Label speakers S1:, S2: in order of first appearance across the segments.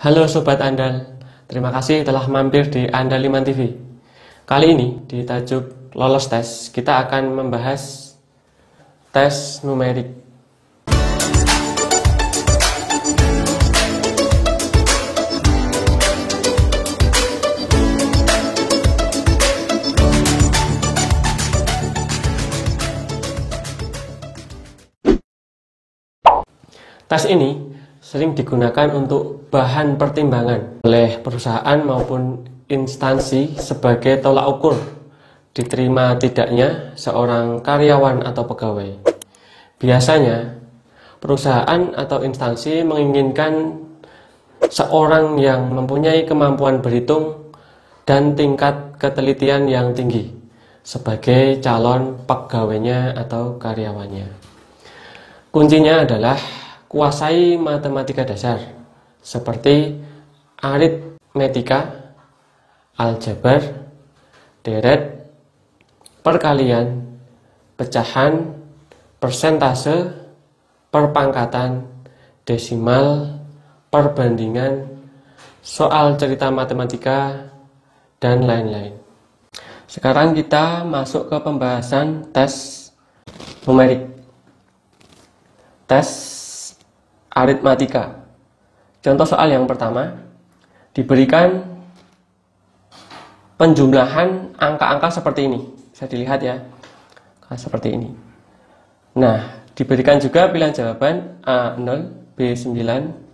S1: Halo Sobat Andal, terima kasih telah mampir di Andaliman TV. Kali ini di tajuk Lolos Tes, kita akan membahas tes numerik. Tes ini sering digunakan untuk bahan pertimbangan oleh perusahaan maupun instansi sebagai tolak ukur diterima tidaknya seorang karyawan atau pegawai. Biasanya, perusahaan atau instansi menginginkan seorang yang mempunyai kemampuan berhitung dan tingkat ketelitian yang tinggi sebagai calon pegawainya atau karyawannya. Kuncinya adalah kuasai matematika dasar seperti aritmetika, aljabar, deret, perkalian, pecahan, persentase, perpangkatan, desimal, perbandingan, soal cerita matematika, dan lain-lain. Sekarang kita masuk ke pembahasan tes numerik. Tes aritmatika. Contoh soal yang pertama, diberikan penjumlahan angka-angka seperti ini. Bisa dilihat ya, seperti ini. Nah, diberikan juga pilihan jawaban A0, B9,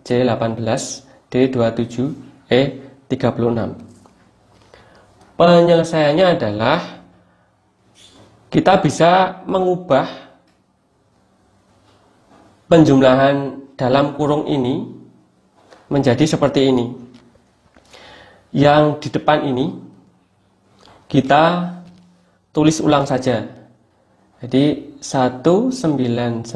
S1: C18, D27, E36. Penyelesaiannya adalah kita bisa mengubah penjumlahan dalam kurung ini menjadi seperti ini. Yang di depan ini kita tulis ulang saja. Jadi 1995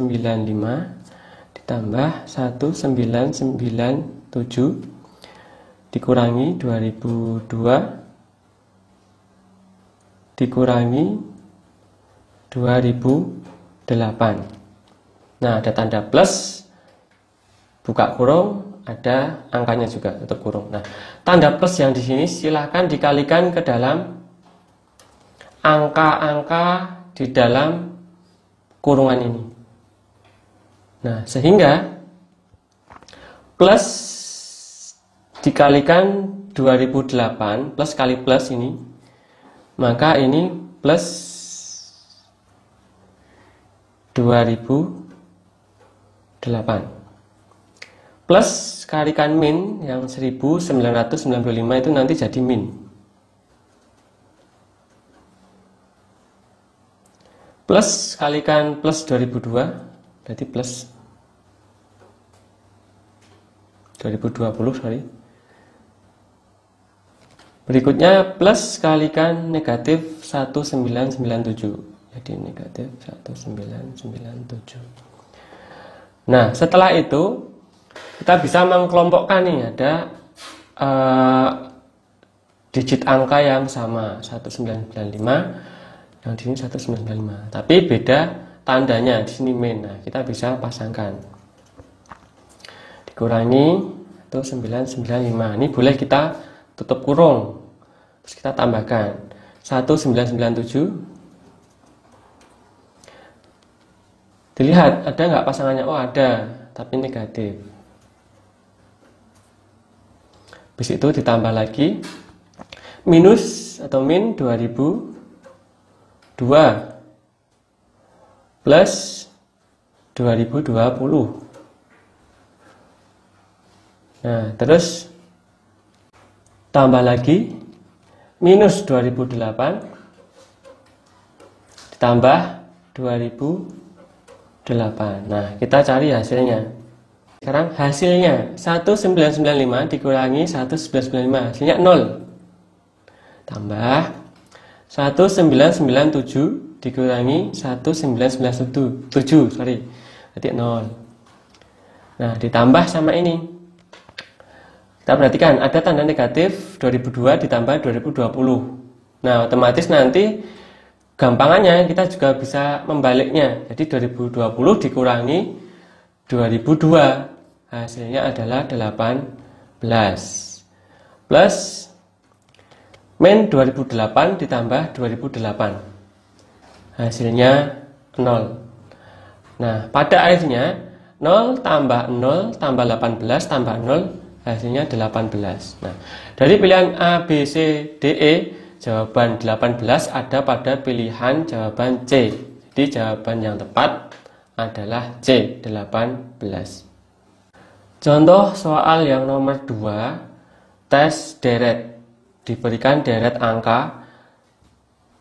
S1: ditambah 1997 dikurangi 2002 dikurangi 2008. Nah, ada tanda plus, buka kurung, ada angkanya juga tutup kurung. Nah, tanda plus yang di sini silahkan dikalikan ke dalam angka-angka di dalam kurungan ini. Nah, sehingga plus dikalikan 2008 plus kali plus ini, maka ini plus 2008 plus kalikan min yang 1995 itu nanti jadi min, plus kalikan plus 2002 berarti plus 2020 sorry. Berikutnya plus kalikan negatif 1997 jadi negatif 1997. Nah, setelah itu kita bisa mengkelompokkan nih, ada digit angka yang sama 1995, yang di sini 1995, tapi beda tandanya, di sini min. Nah, kita bisa pasangkan, dikurangi 1995. Ini boleh kita tutup kurung, terus kita tambahkan 1997. Dilihat ada nggak pasangannya? Oh, ada, tapi negatif. Habis itu ditambah lagi minus atau min 2002 plus 2020. Nah, terus tambah lagi minus 2008 ditambah 2008. Nah, kita cari hasilnya. Sekarang hasilnya 1995 dikurangi 1995, hasilnya 0. Tambah 1997 dikurangi 1997, sorry, berarti 0. Nah, ditambah sama ini. Kita perhatikan ada tanda negatif 2002 ditambah 2020. Nah, otomatis nanti gampangannya kita juga bisa membaliknya. Jadi 2020 dikurangi 2002, hasilnya adalah 80. plus min 2008 ditambah 2008, hasilnya 0. Nah, pada akhirnya 0 tambah 0 tambah 18 tambah 0, hasilnya 18. Nah, dari pilihan A, B, C, D, E, jawaban 18 ada pada pilihan jawaban C. Jadi jawaban yang tepat adalah C, 18. Contoh soal yang nomor 2, tes deret. Diberikan deret angka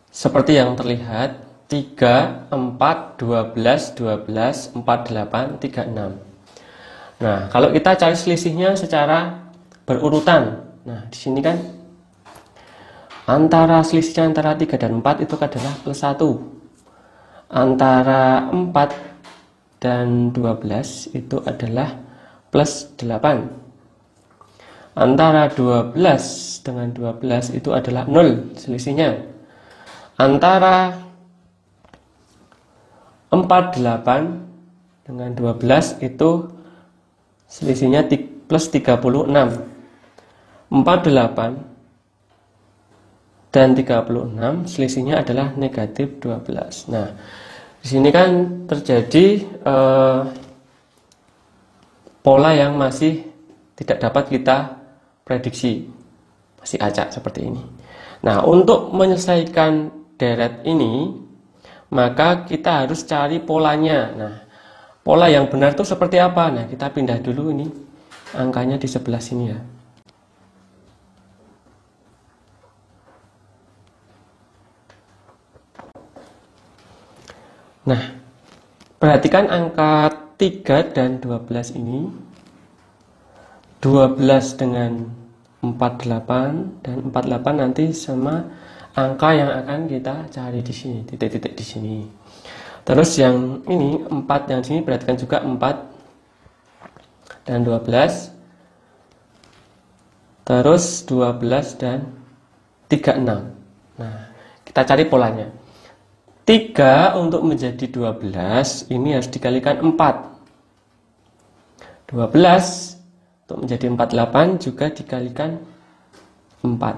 S1: seperti yang terlihat 3, 4, 12, 12, 48, 36. Nah, kalau kita cari selisihnya secara berurutan. Nah, di sini kan antara selisihnya antara 3 dan 4 itu adalah plus 1. Antara 4 dan 12 itu adalah plus 8. Antara 12 dengan 12 itu adalah 0 selisihnya. Antara 48 dengan 12 itu selisihnya plus 36. 48 dan 36 selisihnya adalah negatif 12. Nah, di sini kan terjadi pola yang masih tidak dapat kita prediksi, masih acak seperti ini. Nah, untuk menyelesaikan deret ini, maka kita harus cari polanya. Nah, pola yang benar itu seperti apa? Nah, kita pindah dulu ini angkanya di sebelah sini ya. Nah, perhatikan angka 3 dan 12 ini. 12 dengan 48 dan 48 nanti sama angka yang akan kita cari di sini, titik-titik di sini. Terus yang ini 4 yang sini perhatikan juga 4 dan 12. Terus 12 dan 36. Nah, kita cari polanya. 3 untuk menjadi 12 ini harus dikalikan 4. 12 untuk menjadi 48 juga dikalikan 4.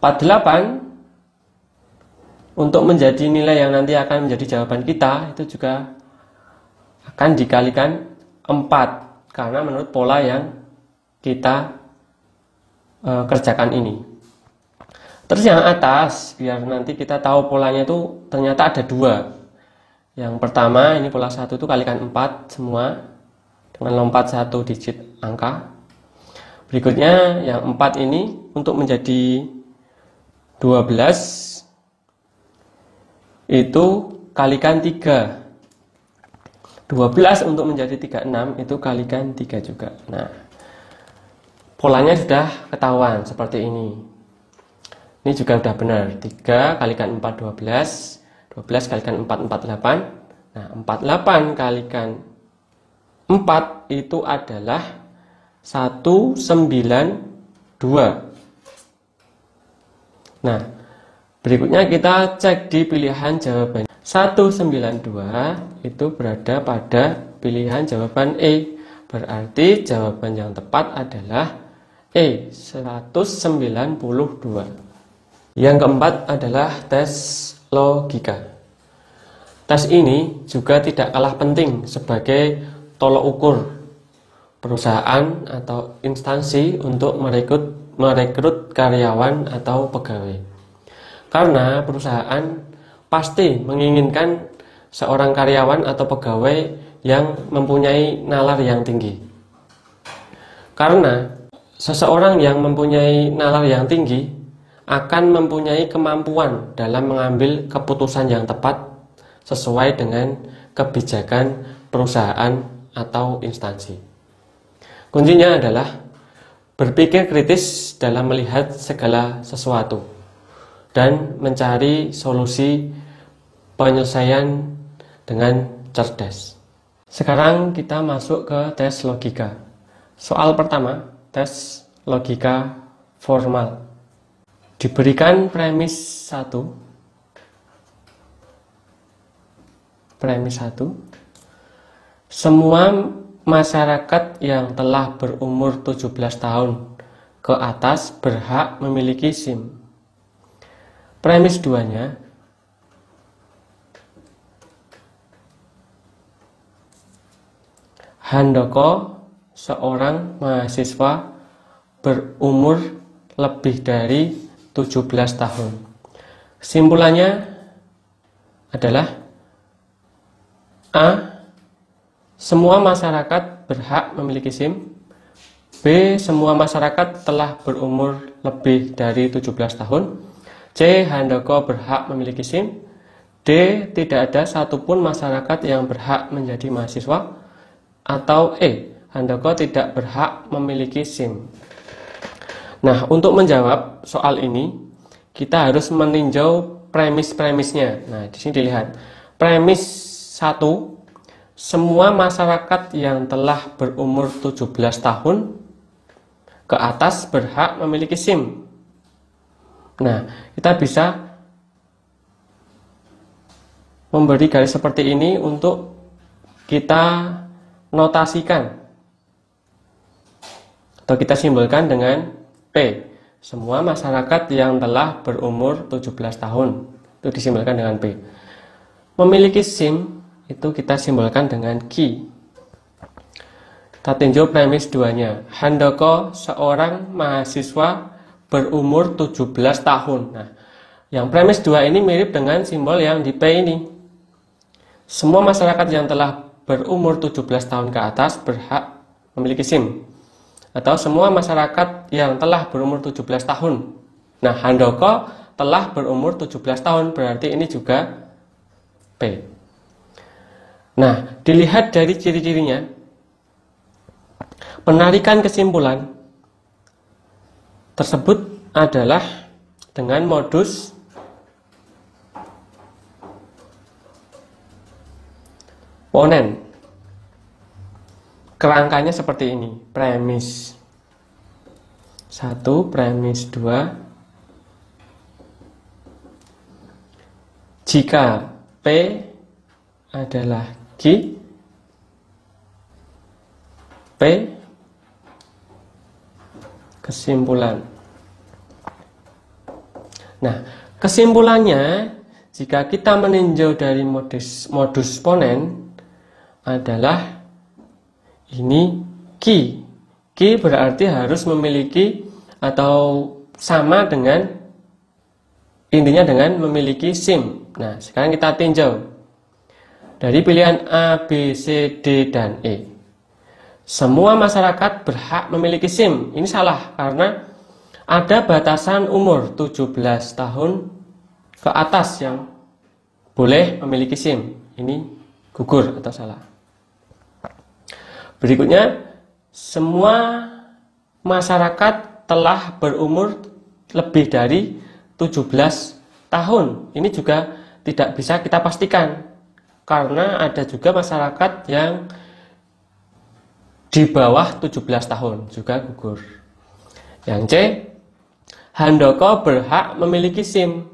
S1: 48 untuk menjadi nilai yang nanti akan menjadi jawaban kita itu juga akan dikalikan 4 karena menurut pola yang kita kerjakan ini. Terus yang atas biar nanti kita tahu polanya itu ternyata ada 2. Yang pertama ini pola 1 itu kalikan 4 semua dengan lompat 1 digit angka. Berikutnya yang 4 ini untuk menjadi 12 itu kalikan 3. 12 untuk menjadi 36 itu kalikan 3 juga. Nah, polanya sudah ketahuan seperti ini. Ini juga sudah benar. 3 kalikan 4 12, 12 kalikan 4 48. Nah, 48 kalikan 4 itu adalah 192. Nah, berikutnya kita cek di pilihan jawaban. 192 itu berada pada pilihan jawaban E. Berarti jawaban yang tepat adalah E, 192. Yang keempat adalah tes logika. Tes ini juga tidak kalah penting sebagai tolok ukur perusahaan atau instansi untuk merekrut karyawan atau pegawai. Karena perusahaan pasti menginginkan seorang karyawan atau pegawai yang mempunyai nalar yang tinggi. Karena seseorang yang mempunyai nalar yang tinggi akan mempunyai kemampuan dalam mengambil keputusan yang tepat sesuai dengan kebijakan perusahaan atau instansi. Kuncinya adalah berpikir kritis dalam melihat segala sesuatu dan mencari solusi penyelesaian dengan cerdas. Sekarang kita masuk ke tes logika. Soal pertama, tes logika formal. Diberikan premis 1. Premis 1. Semua masyarakat yang telah berumur 17 tahun ke atas berhak memiliki SIM. Premis 2-nya, Handoko seorang mahasiswa berumur lebih dari 17 tahun. Kesimpulannya adalah A. Semua masyarakat berhak memiliki SIM. B. Semua masyarakat telah berumur lebih dari 17 tahun. C. Handoko berhak memiliki SIM. D. Tidak ada satupun masyarakat yang berhak menjadi mahasiswa. Atau E. Handoko tidak berhak memiliki SIM. Nah, untuk menjawab soal ini, kita harus meninjau premis-premisnya. Nah, di sini dilihat. Premis 1, semua masyarakat yang telah berumur 17 tahun ke atas berhak memiliki SIM. Nah, kita bisa memberi garis seperti ini untuk kita notasikan atau kita simbolkan dengan P. Semua masyarakat yang telah berumur 17 tahun itu disimbolkan dengan P. Memiliki SIM itu kita simbolkan dengan Q. Kita tinjau premis 2-nya. Handoko seorang mahasiswa berumur 17 tahun. Nah, yang premis 2 ini mirip dengan simbol yang di P ini. Semua masyarakat yang telah berumur 17 tahun ke atas berhak memiliki SIM. Atau semua masyarakat yang telah berumur 17 tahun. Nah, Handoko telah berumur 17 tahun, berarti ini juga P. Nah, dilihat dari ciri-cirinya, penarikan kesimpulan tersebut adalah dengan modus ponen. Kerangkanya seperti ini. Premis 1, premis 2. Jika P adalah Q, P kesimpulan. Nah, kesimpulannya jika kita meninjau dari modus ponen adalah ini Q. Q berarti harus memiliki atau sama dengan, intinya dengan memiliki SIM. Nah, sekarang kita tinjau dari pilihan A, B, C, D, dan E. Semua masyarakat berhak memiliki SIM. Ini salah karena ada batasan umur 17 tahun ke atas yang boleh memiliki SIM. Ini gugur atau salah. Berikutnya, semua masyarakat telah berumur lebih dari 17 tahun. Ini juga tidak bisa kita pastikan karena ada juga masyarakat yang di bawah 17 tahun juga gugur. Yang C, Handoko berhak memiliki SIM.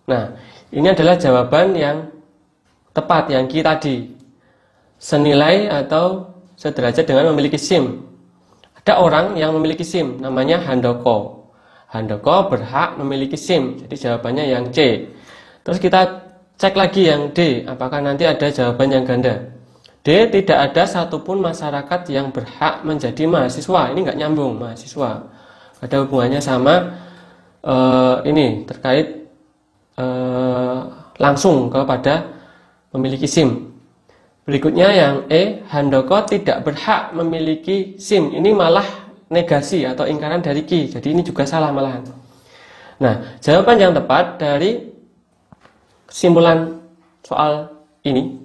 S1: Nah, ini adalah jawaban yang tepat, yang Q tadi. Senilai atau sederajat dengan memiliki SIM. Ada orang yang memiliki SIM, namanya Handoko. Handoko berhak memiliki SIM, jadi jawabannya yang C. Terus kita cek lagi yang D, apakah nanti ada jawaban yang ganda. D, tidak ada satupun masyarakat yang berhak menjadi mahasiswa. Ini nggak nyambung, mahasiswa. Ada hubungannya sama ini terkait langsung kepada memiliki SIM. Berikutnya yang E, Handoko tidak berhak memiliki SIM. Ini malah negasi atau ingkaran dari Q. Jadi ini juga salah malahan. Nah, jawaban yang tepat dari kesimpulan soal ini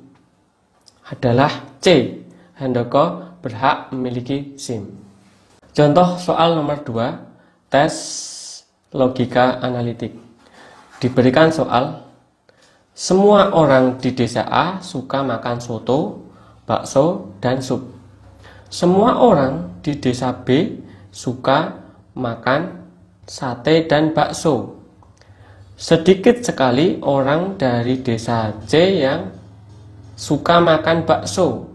S1: adalah C. Handoko berhak memiliki SIM. Contoh soal nomor 2, tes logika analitik. Diberikan soal, semua orang di desa A suka makan soto, bakso, dan sup. Semua orang di desa B suka makan sate dan bakso. Sedikit sekali orang dari desa C yang suka makan bakso.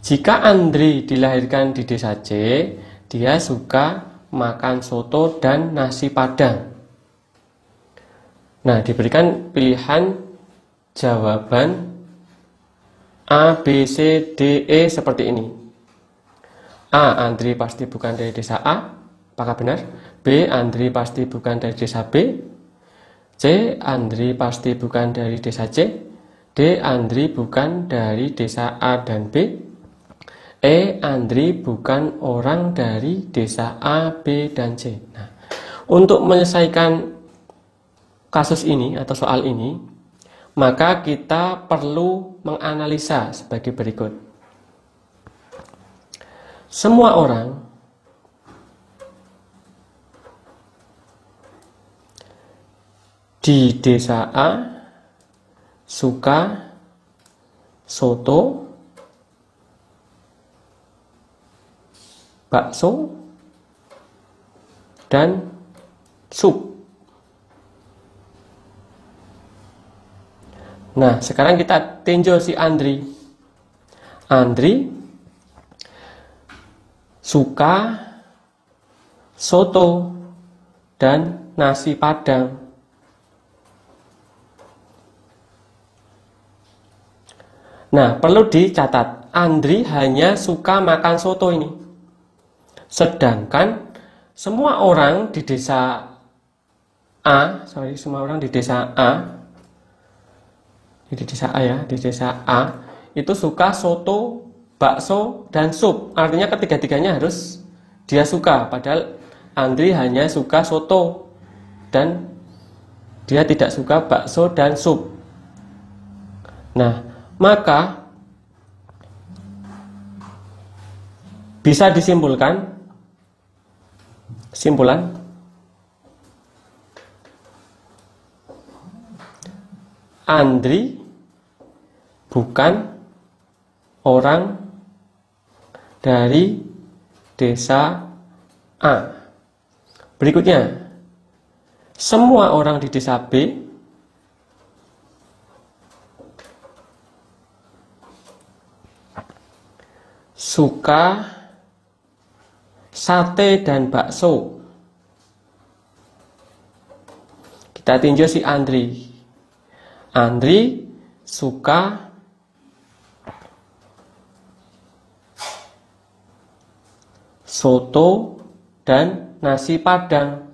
S1: Jika Andri dilahirkan di desa C, dia suka makan soto dan nasi padang. Nah, diberikan pilihan jawaban A, B, C, D, E seperti ini. A. Andri pasti bukan dari desa A. Apakah benar? B. Andri pasti bukan dari desa B. C. Andri pasti bukan dari desa C. D. Andri bukan dari desa A dan B. E. Andri bukan orang dari desa A, B, dan C. Nah, untuk menyelesaikan kasus ini atau soal ini, maka kita perlu menganalisa sebagai berikut. Semua orang di desa A suka soto, bakso, dan sup. Nah, sekarang kita tinjau si Andri. Andri suka soto dan nasi padang. Nah, perlu dicatat, Andri hanya suka makan soto ini. Sedangkan semua orang di desa A, di desa A itu suka soto, bakso, dan sup. Artinya ketiga-tiganya harus dia suka. Padahal Andri hanya suka soto dan dia tidak suka bakso dan sup. Nah, maka bisa disimpulkan kesimpulan Andri bukan orang dari desa A. Berikutnya, semua orang di desa B suka sate dan bakso. Kita tinjau si Andri. Andri suka soto dan nasi padang.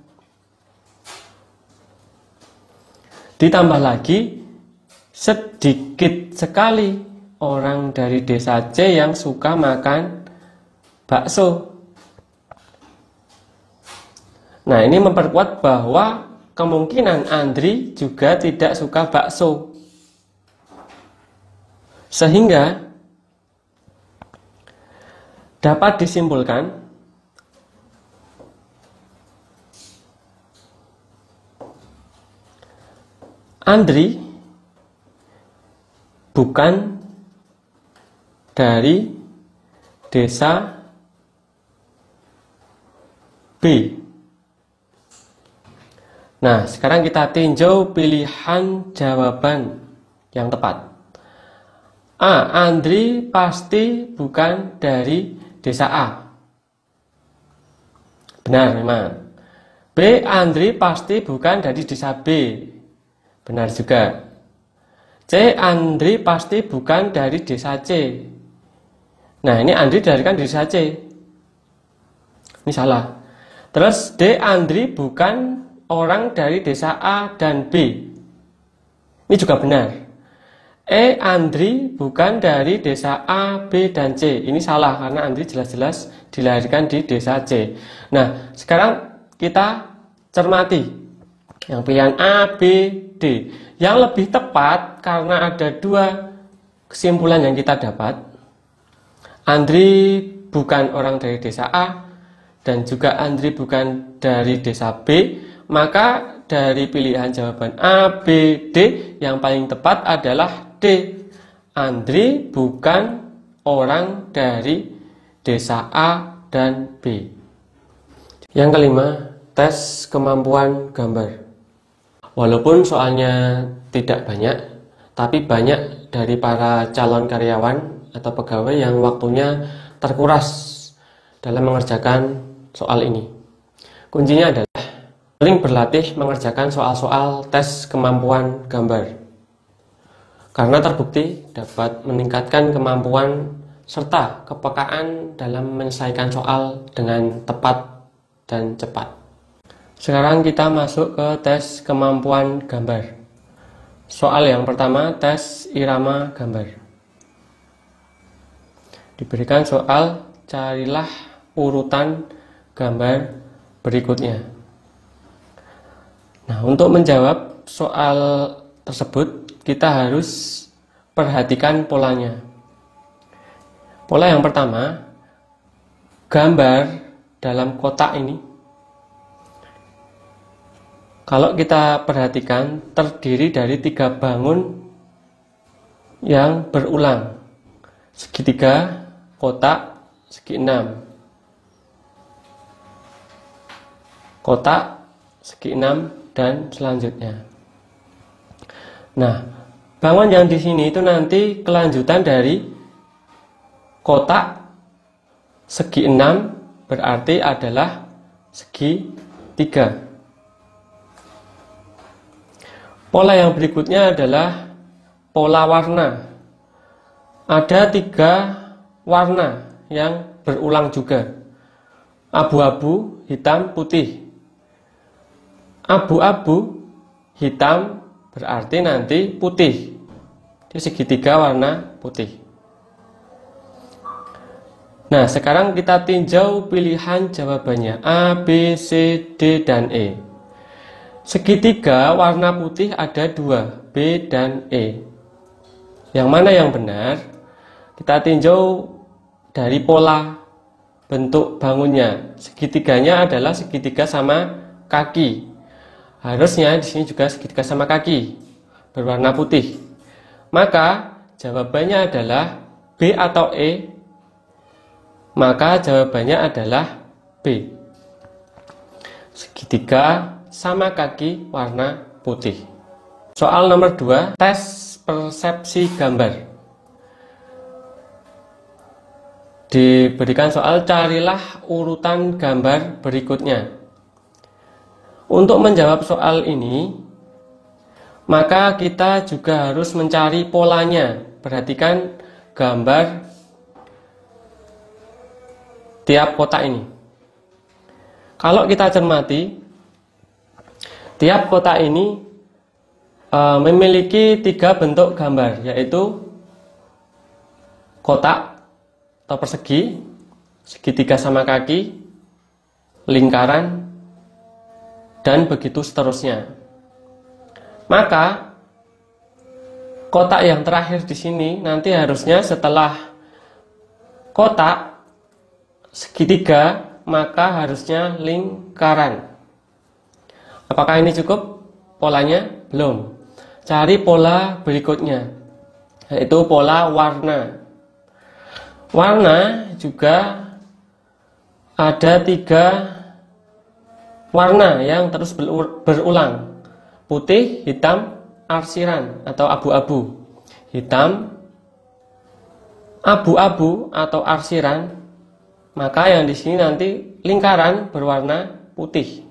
S1: Ditambah lagi sedikit sekali orang dari desa C yang suka makan bakso. Nah, ini memperkuat bahwa kemungkinan Andri juga tidak suka bakso. Sehingga dapat disimpulkan Andri bukan dari desa B. Nah, sekarang kita tinjau pilihan jawaban yang tepat. A. Andri pasti bukan dari desa A. Benar memang. B. Andri pasti bukan dari desa B. Benar juga. C. Andri pasti bukan dari desa C. Nah, ini Andri dilahirkan di desa C. Ini salah. Terus D. Andri bukan orang dari desa A dan B. Ini juga benar. E. Andri bukan dari desa A, B, dan C. Ini salah karena Andri jelas-jelas dilahirkan di desa C. Nah, sekarang kita cermati yang pilihan A, B, D. Yang lebih tepat karena ada dua kesimpulan yang kita dapat. Andri bukan orang dari desa A dan juga Andri bukan dari desa B. Maka dari pilihan jawaban A, B, D yang paling tepat adalah D. Andri bukan orang dari desa A dan B. Yang kelima, tes kemampuan gambar. Walaupun soalnya tidak banyak, tapi banyak dari para calon karyawan atau pegawai yang waktunya terkuras dalam mengerjakan soal ini. Kuncinya adalah sering berlatih mengerjakan soal-soal tes kemampuan gambar, karena terbukti dapat meningkatkan kemampuan serta kepekaan dalam menyelesaikan soal dengan tepat dan cepat. Sekarang kita masuk ke tes kemampuan gambar. Soal yang pertama, tes irama gambar. Diberikan soal, carilah urutan gambar berikutnya. Nah, untuk menjawab soal tersebut, kita harus perhatikan polanya. Pola yang pertama, gambar dalam kotak ini, kalau kita perhatikan, terdiri dari 3 bangun yang berulang. Segitiga, kotak, segi 6. Kotak, segi 6, dan selanjutnya. Nah, bangun yang di sini itu nanti kelanjutan dari kotak segi 6, berarti adalah segi 3. Pola yang berikutnya adalah pola warna. Ada 3 warna yang berulang juga. Abu-abu, hitam, putih. Abu-abu, hitam, berarti nanti putih. Di segitiga warna putih. Nah, sekarang kita tinjau pilihan jawabannya A, B, C, D, dan E. Segitiga warna putih ada 2, B dan E. Yang mana yang benar? Kita tinjau dari pola bentuk bangunnya. Segitiganya adalah segitiga sama kaki. Harusnya di sini juga segitiga sama kaki, berwarna putih. Maka jawabannya adalah B atau E. Maka jawabannya adalah B. Segitiga sama kaki warna putih. Soal nomor 2, tes persepsi gambar. Diberikan soal, carilah urutan gambar berikutnya. Untuk menjawab soal ini, maka kita juga harus mencari polanya. Perhatikan gambar tiap kotak ini. Kalau kita cermati, tiap kotak ini memiliki 3 bentuk gambar, yaitu kotak atau persegi, segitiga sama kaki, lingkaran, dan begitu seterusnya. Maka kotak yang terakhir di sini nanti harusnya setelah kotak segitiga, maka harusnya lingkaran. Apakah ini cukup polanya? Belum. Cari pola berikutnya, yaitu pola warna. Warna juga ada 3 warna yang terus berulang. Putih, hitam, arsiran atau abu-abu. Hitam, abu-abu atau arsiran, maka yang di sini nanti lingkaran berwarna putih.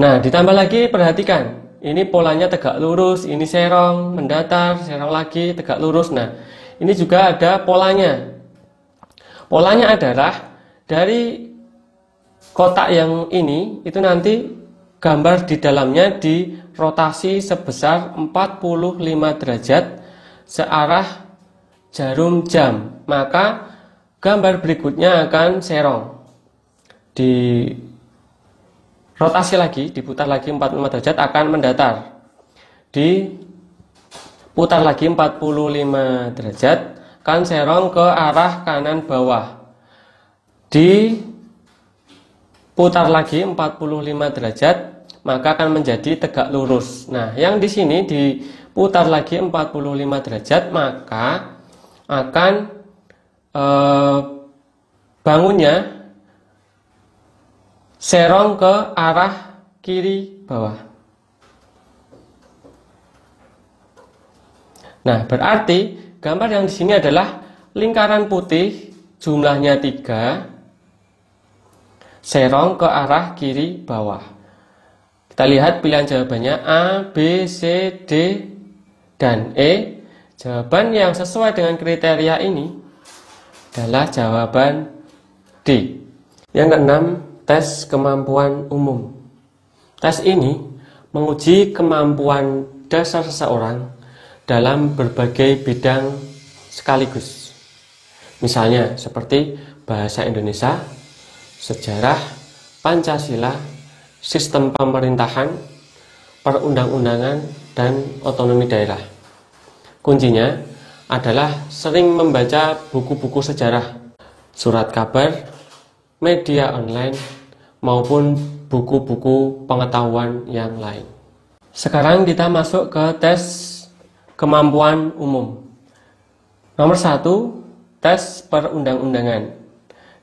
S1: Nah, ditambah lagi, perhatikan, ini polanya tegak lurus, ini serong, mendatar, serong lagi, tegak lurus. Nah, ini juga ada polanya. Polanya adalah dari kotak yang ini, itu nanti gambar di dalamnya dirotasi sebesar 45 derajat searah jarum jam. Maka gambar berikutnya akan serong. Rotasi lagi, diputar lagi 45 derajat akan mendatar. Diputar lagi 45 derajat, akan serong ke arah kanan bawah. Diputar lagi 45 derajat, maka akan menjadi tegak lurus. Nah, yang di sini diputar lagi 45 derajat, maka akan bangunnya serong ke arah kiri bawah. Nah, berarti gambar yang di sini adalah lingkaran putih jumlahnya 3, serong ke arah kiri bawah. Kita lihat pilihan jawabannya A, B, C, D, dan E. Jawaban yang sesuai dengan kriteria ini adalah jawaban D. Yang keenam, tes kemampuan umum. Tes ini menguji kemampuan dasar seseorang dalam berbagai bidang sekaligus. Misalnya seperti bahasa Indonesia, sejarah, Pancasila, sistem pemerintahan, perundang-undangan, dan otonomi daerah. Kuncinya adalah sering membaca buku-buku sejarah, surat kabar, media online, maupun buku-buku pengetahuan yang lain. Sekarang kita masuk ke tes kemampuan umum. Nomor 1, tes perundang-undangan.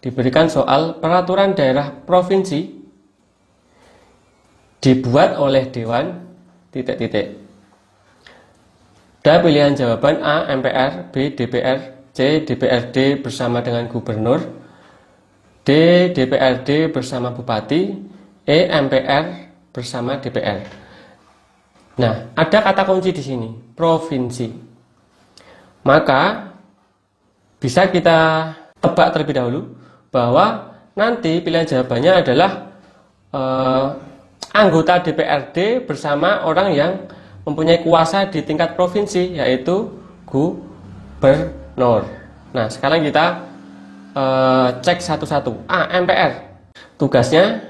S1: Diberikan soal peraturan daerah provinsi dibuat oleh Dewan ... Ada pilihan jawaban A. MPR, B. DPR, C. DPRD bersama dengan gubernur, D. DPRD bersama bupati, E. MPR bersama DPR. Nah, ada kata kunci di sini, provinsi. Maka bisa kita tebak terlebih dahulu bahwa nanti pilihan jawabannya adalah anggota DPRD bersama orang yang mempunyai kuasa di tingkat provinsi, yaitu gubernur. Nah, sekarang kita cek satu-satu. A. MPR. Tugasnya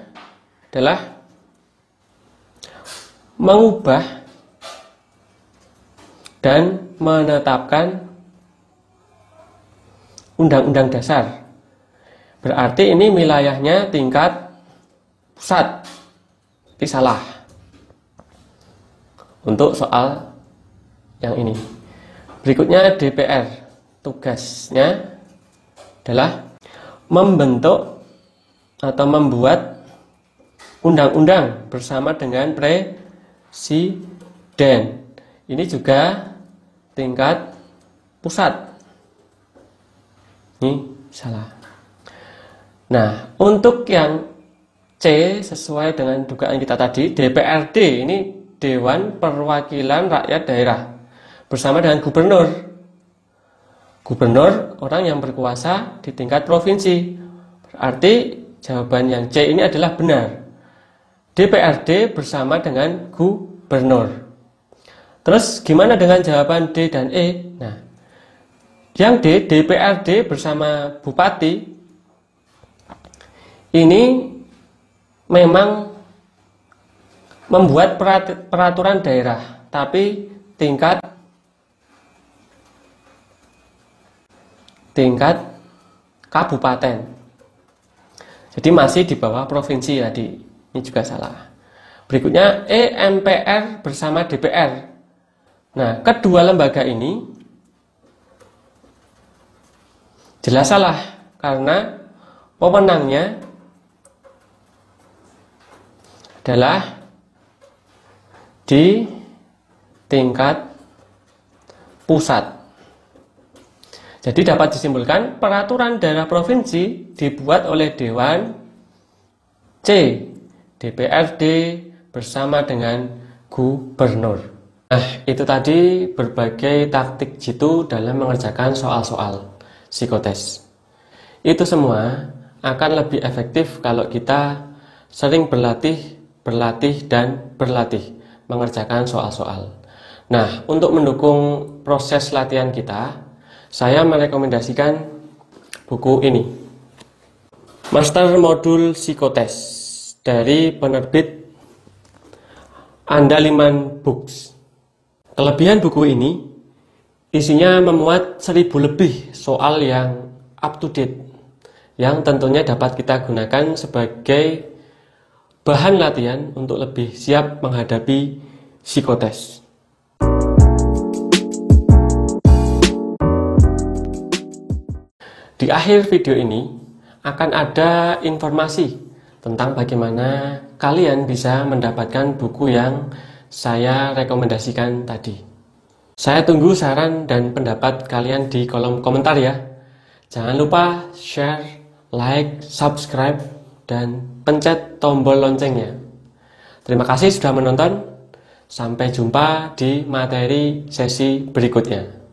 S1: adalah mengubah dan menetapkan undang-undang dasar. Berarti ini wilayahnya tingkat pusat. Ini salah untuk soal yang ini. Berikutnya DPR. Tugasnya adalah membentuk atau membuat undang-undang bersama dengan presiden. Ini juga tingkat pusat. Ini salah. Nah, untuk yang C sesuai dengan dugaan kita tadi, DPRD ini Dewan Perwakilan Rakyat Daerah bersama dengan gubernur. Gubernur orang yang berkuasa di tingkat provinsi. Berarti jawaban yang C ini adalah benar. DPRD bersama dengan gubernur. Terus gimana dengan jawaban D dan E? Nah, yang D, DPRD bersama bupati, ini memang membuat peraturan daerah, tapi tingkat kabupaten. Jadi masih di bawah provinsi tadi. Ini juga salah. Berikutnya E, MPR bersama DPR. Nah, kedua lembaga ini jelas salah karena wewenangnya adalah di tingkat pusat. Jadi dapat disimpulkan peraturan daerah provinsi dibuat oleh Dewan. C. DPRD bersama dengan gubernur. Nah, itu tadi berbagai taktik jitu dalam mengerjakan soal-soal psikotes. Itu semua akan lebih efektif kalau kita sering berlatih mengerjakan soal-soal. Nah, untuk mendukung proses latihan kita, saya merekomendasikan buku ini, Master Modul Psikotes dari penerbit Andaliman Books. Kelebihan buku ini, isinya memuat 1000 lebih soal yang up to date, yang tentunya dapat kita gunakan sebagai bahan latihan untuk lebih siap menghadapi psikotes. Di akhir video ini akan ada informasi tentang bagaimana kalian bisa mendapatkan buku yang saya rekomendasikan tadi. Saya tunggu saran dan pendapat kalian di kolom komentar ya. Jangan lupa share, like, subscribe, dan pencet tombol loncengnya. Terima kasih sudah menonton. Sampai jumpa di materi sesi berikutnya.